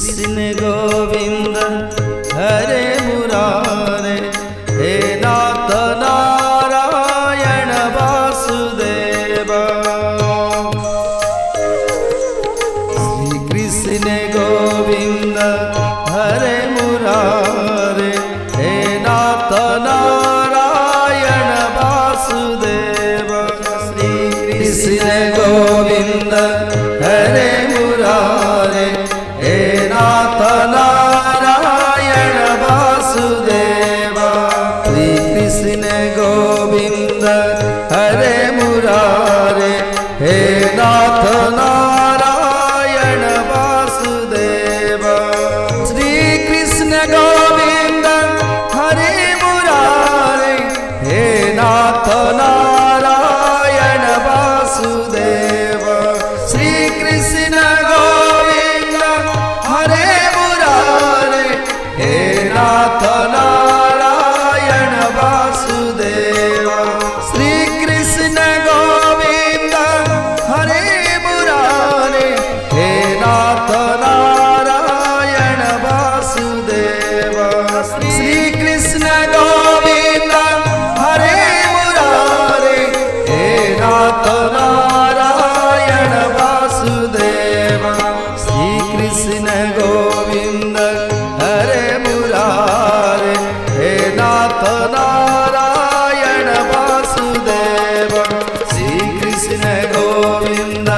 कृष्ण गोविंद हरे मुरारे, हे नाथ नारायण वासुदेव। श्री कृष्ण गोविंद हरे मुरारे, हे नाथ नारायण वासुदेव। श्री कृष्ण गोविंद हरे मुरारे, हे नाथ नारायण वासुदेव। श्री कृष्ण गोविंद हरे मुरारे, हे नाथ नारायण वासुदेव। श्री कृष्ण गोविंद हरे मुरारे, हे नाथ नारायण वासुदेव। श्री कृष्ण गोविंद हरे मुरारे, हे नाथ नारायण वासुदेव। श्री कृष्ण गोविंद हरे मुरारे, हे नाथ नारायण वासुदेव। श्री कृष्ण गोविंद हरे मुरारे, हे नाथ नारायण वासुदेव। श्री कृष्ण गोविंद हरे मुरारे, हे नाथ नारायण वासुदेव। श्री कृष्ण गोविंद